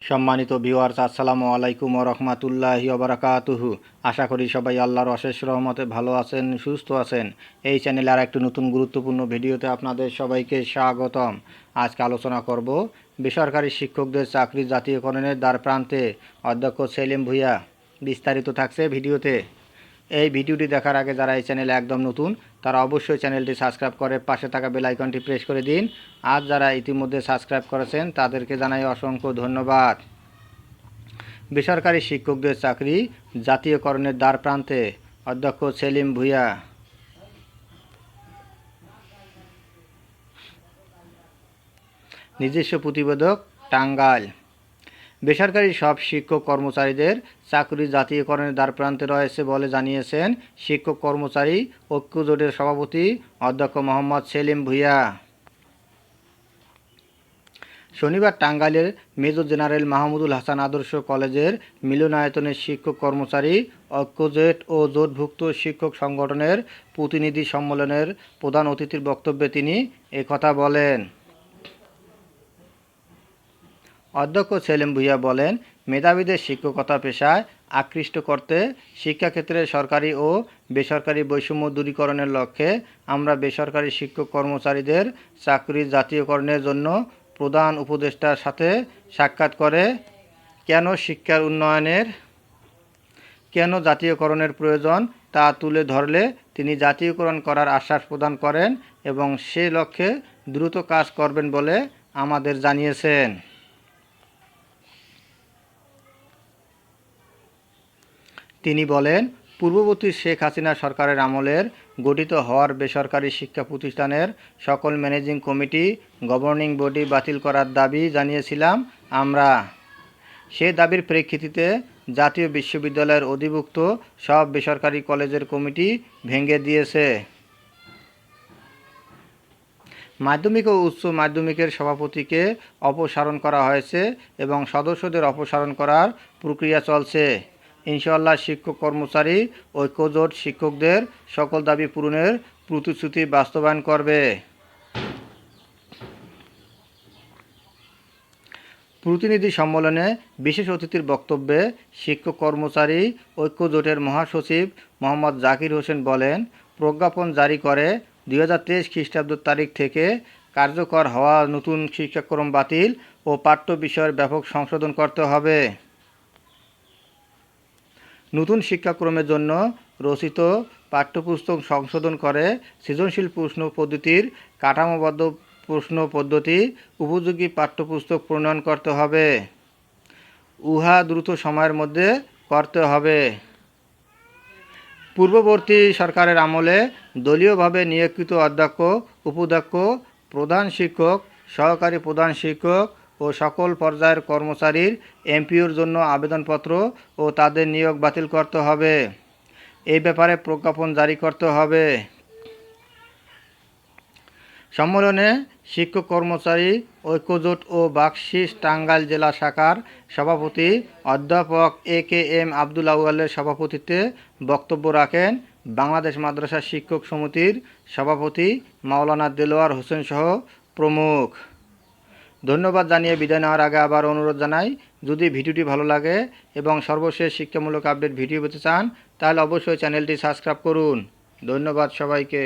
সম্মানিত ভিউয়ার্স, আসসালামু আলাইকুম ওয়া রাহমাতুল্লাহি ওয়া বারাকাতুহু। আশা করি সবাই আল্লাহর অশেষ রহমতে ভালো আছেন, সুস্থ আছেন। এই চ্যানেলে আর একটি নতুন গুরুত্বপূর্ণ ভিডিওতে আপনাদের সবাইকে স্বাগতম। আজকে আলোচনা করব বেসরকারি শিক্ষকদের চাকরি জাতীয়করণের দ্বারপ্রান্তে, অধ্যক্ষ সেলিম ভূঁইয়া। বিস্তারিত থাকছে ভিডিওতে। এই ভিডিওটি দেখার আগে যারা এই চ্যানেলে একদম নতুন তারা অবশ্যই চ্যানেলটি সাবস্ক্রাইব করে পাশে থাকা বেল আইকনটি প্রেস করে দিন। আর যারা ইতিমধ্যে সাবস্ক্রাইব করেছেন তাদেরকে জানাই অসংখ্য ধন্যবাদ। বেসরকারি শিক্ষকদের চাকরি জাতীয়করণের দ্বারপ্রান্তে, অধ্যক্ষ সেলিম ভূঁইয়া। নিজস্ব প্রতিবেদক, টাঙ্গাইল। বেসরকারি সব শিক্ষক কর্মচারীদের চাকরি জাতীয়করণের দ্বারপ্রান্তে রয়েছে বলে জানিয়েছেন শিক্ষক কর্মচারী ঐক্য জোটের সভাপতি অধ্যক্ষ মোহাম্মদ সেলিম ভূঁইয়া। শনিবার টাঙ্গাইলের মেজর জেনারেল মাহমুদুল হাসান আদর্শ কলেজের মিলনায়তনে শিক্ষক কর্মচারী ঐক্যজোট ও জোটভুক্ত শিক্ষক সংগঠনের প্রতিনিধি সম্মেলনের প্রধান অতিথির বক্তব্যে তিনি একথা বলেন। অধ্যক্ষ সেলিম ভূঁইয়া বলেন, মেধাবীদের শিক্ষকতা পেশায় আকৃষ্ট করতে শিক্ষাক্ষেত্রে সরকারি ও বেসরকারি বৈষম্য দূরীকরণের লক্ষ্যে আমরা বেসরকারি শিক্ষক কর্মচারীদের চাকরি জাতীয়করণের জন্য প্রধান উপদেষ্টার সাথে সাক্ষাৎ করে কেন জাতীয়করণের প্রয়োজন তা তুলে ধরলে তিনি জাতীয়করণ করার আশ্বাস প্রদান করেন এবং সে লক্ষ্যে দ্রুত কাজ করবেন বলে আমাদের জানিয়েছেন। তিনি বলেন, পূর্ববর্তী শেখ হাসিনা সরকারের আমলের গঠিত হওয়ার বেসরকারি শিক্ষা প্রতিষ্ঠানের সকল ম্যানেজিং কমিটি, গভর্নিং বডি বাতিল করার দাবি জানিয়েছিলাম আমরা। সে দাবির প্রেক্ষিতে জাতীয় বিশ্ববিদ্যালয়ের অধিভুক্ত সব বেসরকারি কলেজের কমিটি ভেঙে দিয়েছে। মাধ্যমিক ও উচ্চ মাধ্যমিকের সভাপতিকে অপসারণ করা হয়েছে এবং সদস্যদের অপসারণ করার প্রক্রিয়া চলছে। ইনশাআল্লাহ শিক্ষক কর্মচারী ঐক্যজোট শিক্ষকদের সকল দাবি পূরণের প্রতিশ্রুতি বাস্তবায়ন করবে। প্রতিনিধি সম্মেলনে বিশেষ অতিথির বক্তব্যে শিক্ষক কর্মচারী ঐক্যজোটের মহাসচিব মোহাম্মদ জাকির হোসেন বলেন, প্রজ্ঞাপন জারি করে 2023 খ্রিস্টাব্দ তারিখ থেকে কার্যকর হওয়া নতুন শিক্ষাক্রম বাতিল ও পাঠ্য বিষয়ের ব্যাপক সংশোধন করতে হবে। নতুন শিক্ষাক্রমের জন্য রচিত পাঠ্যপুস্তক সংশোধন করে সৃজনশীল প্রশ্ন পদ্ধতির কাঠামোবদ্ধ প্রশ্ন পদ্ধতি উপযোগী পাঠ্যপুস্তক প্রণয়ন করতে হবে। উহা দ্রুত সময়ের মধ্যে করতে হবে। পূর্ববর্তী সরকারের আমলে দলীয়ভাবে নিয়োগকৃত অধ্যক্ষ, উপাধ্যক্ষ, প্রধান শিক্ষক, সহকারী প্রধান শিক্ষক ও সকল পর্যায়ের কর্মচারীর এমপিওর জন্য আবেদনপত্র ও তাদের নিয়োগ বাতিল করতে হবে। এই ব্যাপারে প্রজ্ঞাপন জারি করতে হবে। সম্মেলনে শিক্ষক কর্মচারী ঐক্যজোট ও বাকশিস টাঙ্গাইল জেলা শাখার সভাপতি অধ্যাপক AKM আব্দুল আউয়ালের সভাপতিত্বে বক্তব্য রাখেন বাংলাদেশ মাদ্রাসা শিক্ষক সমিতির সভাপতি মাওলানা দেলোয়ার হোসেন সহ প্রমুখ। ধন্যবাদ জানিয়ে বিদায় নেওয়ার আগে আবার অনুরোধ জানাই, যদি ভিডিওটি ভালো লাগে এবং সর্বশেষ শিক্ষামূলক আপডেট ভিডিও পেতে চান তাহলে অবশ্যই চ্যানেলটি সাবস্ক্রাইব করুন। ধন্যবাদ সবাইকে।